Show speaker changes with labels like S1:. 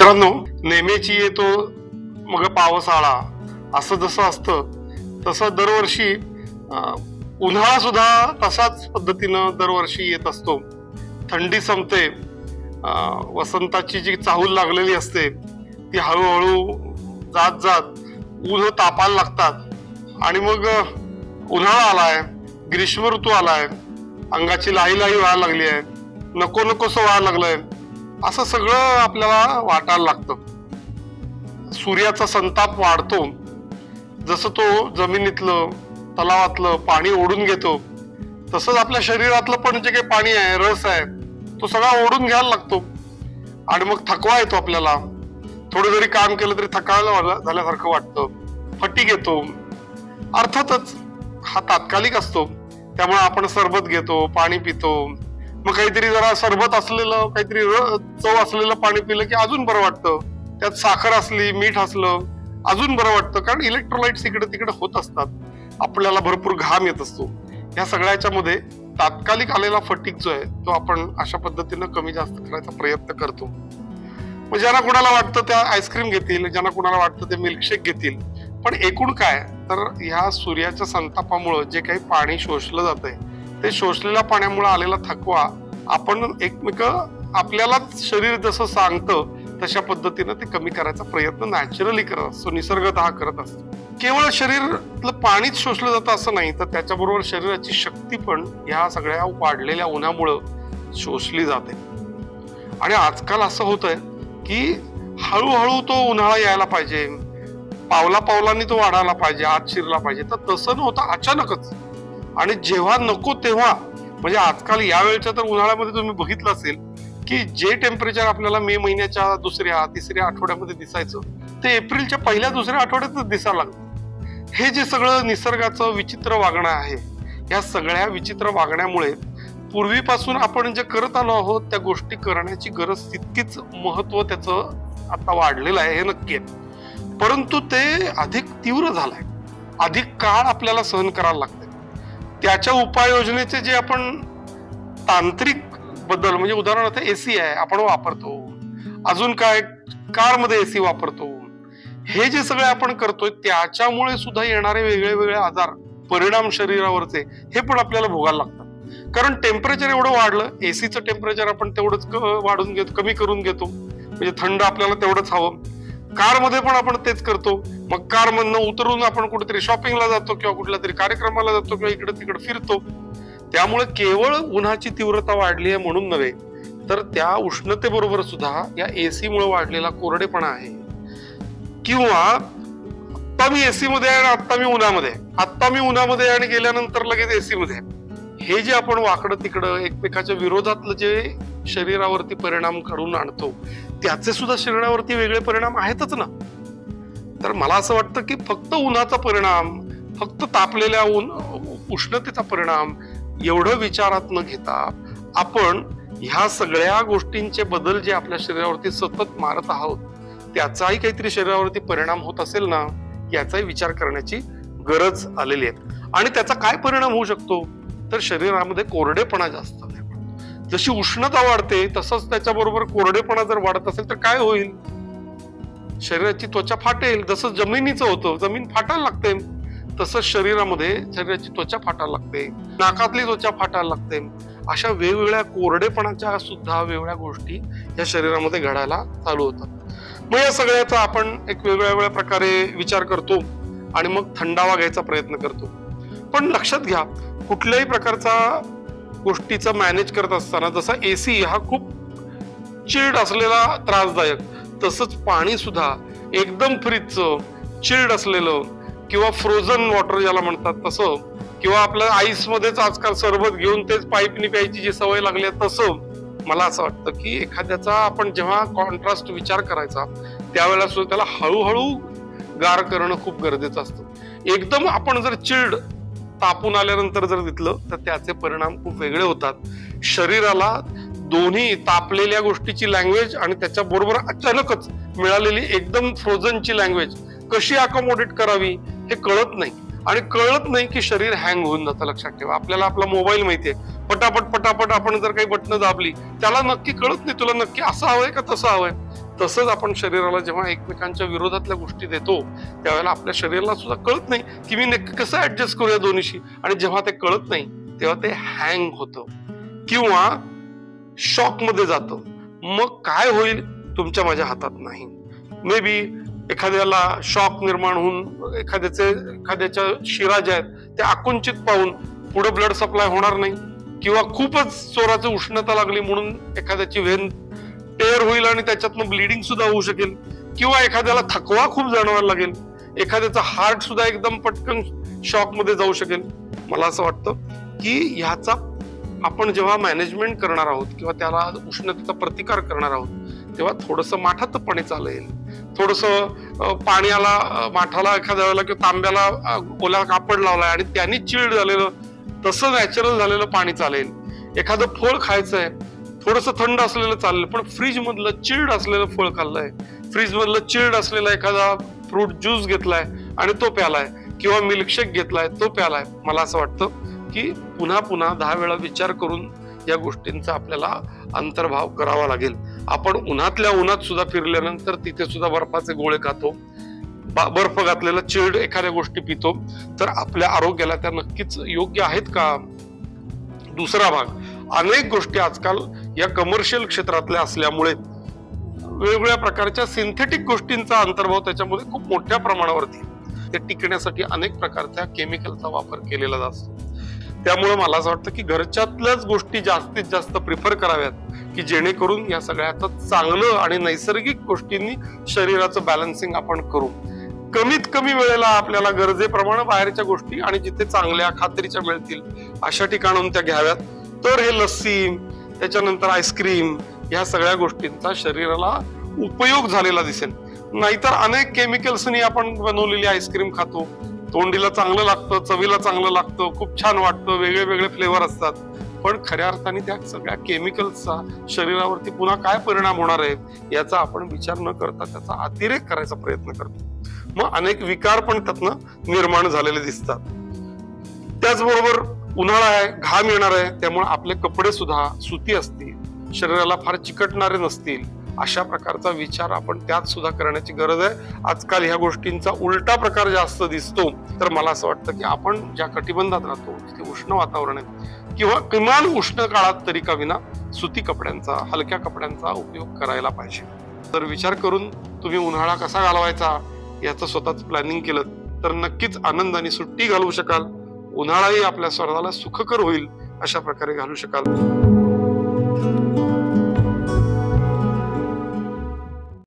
S1: मित्रांनो, नेहमीची येतो मग पावसाळा असं जसं असतं तसं दरवर्षी उन्हाळा सुद्धा तसाच पद्धतीनं दरवर्षी येत असतो. थंडी संपते, वसंताची जी चाहूल लागलेली असते ती हळूहळू जात जात ऊन तापायला लागतात आणि मग उन्हाळा आलाय, ग्रीष्म ऋतू आलाय, अंगाची लाही लाही व्हायला लागली आहे, नको नकोसं व्हायला लागलंय, असं सगळं आपल्याला वाटायला लागतं. सूर्याचा संताप वाढतो. जसं तो जमिनीतलं तलावातलं पाणी ओढून घेतो तसंच आपल्या शरीरातलं पण जे काही पाणी आहे, रस आहे, तो सगळा ओढून घ्यायला लागतो आणि मग थकवा येतो. आपल्याला थोडं जरी काम केलं तरी थकायला झाल्यासारखं वाटतं, फटीग येतो. अर्थातच हा तात्कालिक असतो, त्यामुळे आपण सरबत घेतो, पाणी पितो. मग काहीतरी जरा सरबत असलेलं, काहीतरी चव असलेलं पाणी पिलं की अजून बरं वाटतं. त्यात साखर असली, मीठ असलं अजून बरं वाटतं, कारण इलेक्ट्रोलाइट्स इकडे तिकडे होत असतात, आपल्याला भरपूर घाम येत असतो. या सगळ्याच्या मध्ये तात्कालिक आलेला फटीग जो आहे तो आपण अशा पद्धतीनं कमी जास्त करायचा प्रयत्न करतो. मग ज्यांना कुणाला वाटतं त्या आईस्क्रीम घेतील, ज्यांना कुणाला वाटतं ते मिल्कशेक घेतील. पण एकूण काय तर ह्या सूर्याच्या संतापामुळं जे काही पाणी शोषलं जातंय ते शोषलेल्या पाण्यामुळे आलेला थकवा आपण एकमेक आपल्यालाच शरीर जसं सांगतं तशा पद्धतीनं ते कमी करायचा प्रयत्न नॅचरली करत असतो, निसर्गतः करत असतो. केवळ शरीरातलं पाणीच शोषलं जातं असं नाही, तर त्याच्याबरोबर शरीराची शक्ती पण ह्या सगळ्या वाढलेल्या उन्हामुळं शोषली जाते. आणि आजकाल असं होतंय की हळूहळू तो उन्हाळा यायला पाहिजे, पावला पावलांनी तो वाढायला पाहिजे, आत शिरला पाहिजे, तर तसं नव्हतं, अचानकच. आणि जेव्हा नको तेव्हा, म्हणजे आजकाल या वेळच्या तर उन्हाळ्यामध्ये तुम्ही बघितलं असेल की जे टेम्परेचर आपल्याला मे महिन्याच्या दुसऱ्या तिसऱ्या आठवड्यामध्ये दिसायचं ते एप्रिलच्या पहिल्या दुसऱ्या आठवड्यातच दिसायला लागलं. हे जे सगळं निसर्गाचं विचित्र वागणं आहे, या सगळ्या विचित्र वागण्यामुळे पूर्वीपासून आपण जे करत आलो आहोत त्या गोष्टी करण्याची गरज तितकीच महत्व त्याचं आता वाढलेलं आहे, हे नक्की आहे. परंतु ते अधिक तीव्र झालंय, अधिक काळ आपल्याला सहन करायला लागतंय. त्याच्या उपाययोजनेचे जे आपण तांत्रिक बदल, म्हणजे उदाहरणार्थ एसी आहे आपण वापरतो, अजून काय कारमध्ये एसी वापरतो, हे जे सगळे आपण करतोय त्याच्यामुळे सुद्धा येणारे वेगळे वेगळे आजार, परिणाम शरीरावरचे, हे पण आपल्याला भोगायला लागतात. कारण टेम्परेचर एवढं वाढलं, एसीचं टेम्परेचर आपण तेवढंच वाढून घेतो, कमी करून घेतो, म्हणजे थंड आपल्याला तेवढंच हवं. कारमध्ये पण आपण तेच करतो. मग कारमधनं उतरून आपण कुठेतरी शॉपिंगला जातो किंवा कुठल्या तरी कार्यक्रमाला जातो किंवा इकडे तिकडे फिरतो. त्यामुळे केवळ उन्हाची तीव्रता वाढली आहे म्हणून नव्हे, तर त्या उष्णतेबरोबर सुद्धा या एसी मुळे वाढलेला कोरडेपणा आहे. किंवा आत्ता मी एसी मध्ये आहे आणि आत्ता मी उन्हामध्ये, आत्ता मी उन्हामध्ये आणि गेल्यानंतर लगेच एसी मध्ये, हे जे आपण वाकडं तिकडं एकमेकाच्या विरोधातलं जे शरीरावरती परिणाम घडून आणतो त्याचे सुद्धा शरीरावरती वेगळे परिणाम आहेतच ना. तर मला असं वाटतं की फक्त उन्हाचा परिणाम, फक्त तापलेल्या उष्णतेचा परिणाम एवढं विचारात न घेता आपण ह्या सगळ्या गोष्टींचे बदल जे आपल्या शरीरावरती सतत मारत आहोत त्याचाही काहीतरी शरीरावरती परिणाम होत असेल ना, याचाही विचार करण्याची गरज आलेली आहे. आणि त्याचा काय परिणाम होऊ शकतो तर शरीरामध्ये कोरडेपणा जास्त, जशी उष्णता वाढते तसंच त्याच्याबरोबर कोरडेपणा जर वाढत असेल तर काय होईल, शरीराची त्वचा फाटेल. जसं जमिनीचं होतं, जमीन फाटायला लागते, तसंच शरीरामध्ये शरीराची त्वचा फाटायला लागते, नाकातली त्वचा फाटायला लागते. अशा वेगवेगळ्या कोरडेपणाच्या सुद्धा वेगवेगळ्या गोष्टी या शरीरामध्ये घडायला चालू होतात. मग या सगळ्याचा आपण एक वेगवेगळ्या प्रकारे विचार करतो आणि मग थंडावा घ्यायचा प्रयत्न करतो. पण लक्षात घ्या, कुठल्याही प्रकारचा गोष्टीचा मॅनेज करत असताना, जसा एसी हा खूप चिल्ड असलेला त्रासदायक, तसंच पाणी सुद्धा एकदम फ्रीजचं चिल्ड असलेलं किंवा फ्रोझन वॉटर ज्याला म्हणतात तसं, किंवा आपल्या आईस मध्येच आजकाल सरबत घेऊन तेच पाईपनी प्यायची जी सवय लागली आहे तसं, मला असं वाटतं की एखाद्याचा आपण जेव्हा कॉन्ट्रास्ट विचार करायचा त्यावेळेला सुद्धा त्याला हळूहळू गार करणं खूप गरजेचं असतं. एकदम आपण जर चिल्ड तापून आल्यानंतर जर घेतलं तर त्याचे परिणाम खूप वेगळे होतात. शरीराला दोन्ही तापलेल्या गोष्टीची लँग्वेज आणि त्याच्या बरोबर अचानकच मिळालेली एकदम फ्रोझनची लँग्वेज कशी अकोमोडेट करावी हे कळत नाही. आणि कळत नाही की शरीर हँग होऊन जातं. लक्षात ठेवा, आपल्याला आपला मोबाईल माहितीये, पटापट पटापट आपण जर काही बटन दाबली त्याला नक्की कळत नाही तुला नक्की असं हवंय का तसं हवंय. तसंच आपण शरीराला जेव्हा एकमेकांच्या विरोधातल्या गोष्टी देतो त्यावेळेला आपल्या शरीराला सुद्धा कळत नाही की मी नक्की कसं ऍडजस्ट करूया दोन्हीशी, आणि जेव्हा ते कळत नाही तेव्हा ते हँग होतं किंवा शॉक मध्ये जातं. मग काय होईल तुमच्या माझ्या हातात नाही. मे बी एखाद्याला शॉक निर्माण होऊन एखाद्याच्या शिरा ज्या आहेत त्या आकुंचित पाहून पुढे ब्लड सप्लाय होणार नाही, किंवा खूपच जोराची उष्णता लागली म्हणून एखाद्याची व्हेन टेअर होईल आणि त्याच्यातनं ब्लिडिंग सुद्धा होऊ शकेल, किंवा एखाद्याला थकवा खूप जाणवायला लागेल, एखाद्याचा हार्ट सुद्धा एकदम पटकन शॉक मध्ये जाऊ शकेल. मला असं वाटतं की ह्याचा आपण जेव्हा मॅनेजमेंट करणार आहोत किंवा त्याला उष्णतेचा प्रतिकार करणार आहोत तेव्हा थोडंसं माठातपणे चालेल, थोडंसं पाण्याला माठाला एखाद्या वेळेला किंवा तांब्याला ओला कापड लावलाय आणि त्यांनी चिल्ड झालेलं तसं नॅचरल झालेलं पाणी चालेल. एखादं फळ खायचंय थोडंसं थंड असलेलं चालेल, पण फ्रीज मधलं चिल्ड असलेलं फळ खाल्लंय, फ्रीज मधलं चिल्ड असलेला एखादा फ्रूट ज्यूस घेतलाय आणि तो प्यालाय, किंवा मिल्कशेक घेतलाय तो प्यालाय. मला असं वाटतं की पुन्हा पुन्हा 10 वेळा विचार करून या गोष्टींचा आपल्याला अंतर्भाव करावा लागेल. आपण उन्हातल्या उन्हात सुद्धा फिरल्यानंतर तिथे सुद्धा बर्फाचे गोळे खातो, बर्फ घातलेला चिल्ड एखाद्या गोष्टी पितो, तर आपल्या आरोग्याला त्या नक्कीच योग्य आहेत का? दुसरा भाग, अनेक गोष्टी आजकाल या कमर्शियल क्षेत्रातल्या असल्यामुळे वेगवेगळ्या प्रकारच्या सिंथेटिक गोष्टींचा अंतर्भाव त्याच्यामध्ये खूप मोठ्या प्रमाणावरती ते टिकण्यासाठी अनेक प्रकारच्या केमिकलचा वापर केलेला असतो. त्यामुळे मला असं वाटतं की घरच्यातल्याच गोष्टी जास्तीत जास्त प्रिफर कराव्यात की जेणेकरून या सगळ्याचं चांगलं आणि नैसर्गिक गोष्टींनी शरीराचं बॅलन्सिंग आपण करू. कमीत कमी वेळेला आपल्याला गरजेप्रमाणे बाहेरच्या गोष्टी आणि जिथे चांगल्या खात्रीच्या मिळतील अशा ठिकाणून त्या घ्याव्यात. तर हे लस्सी त्याच्यानंतर आईस्क्रीम ह्या सगळ्या गोष्टींचा शरीराला उपयोग झालेला दिसेल. नाहीतर अनेक केमिकल्सनी आपण बनवलेली आईस्क्रीम खातो, तोंडीला चांगलं लागतं, चवीला चांगलं लागतं, खूप छान वाटतं, वेगळे वेगळे फ्लेवर असतात, पण खऱ्या अर्थाने त्या सगळ्या केमिकल्सचा शरीरावरती पुन्हा काय परिणाम होणार आहे याचा आपण विचार न करता त्याचा अतिरेक करायचा प्रयत्न करतो. मग अनेक विकार पण त्यातनं निर्माण झालेले दिसतात. त्याचबरोबर उन्हाळा आहे, घाम येणार आहे, त्यामुळे आपले कपडे सुद्धा सुती असतील, शरीराला फार चिकटणारे नसतील, अशा प्रकारचा विचार आपण त्यात सुद्धा करण्याची गरज आहे. आजकाल ह्या गोष्टींचा उलटा प्रकार जास्त दिसतो. तर मला असं वाटतं की आपण ज्या कटिबंधात राहतो तिथे उष्ण वातावरण आहे, किंवा किमान उष्ण काळात तरी का विना सुती कपड्यांचा, हलक्या कपड्यांचा उपयोग करायला पाहिजे. तर विचार करून तुम्ही उन्हाळा कसा घालवायचा याचं स्वतःच प्लॅनिंग केलं तर नक्कीच आनंद आणि सुट्टी घालवू शकाल. उन्हाळाही आपल्या स्वतःला सुखकर होईल अशा प्रकारे घालू शकाल.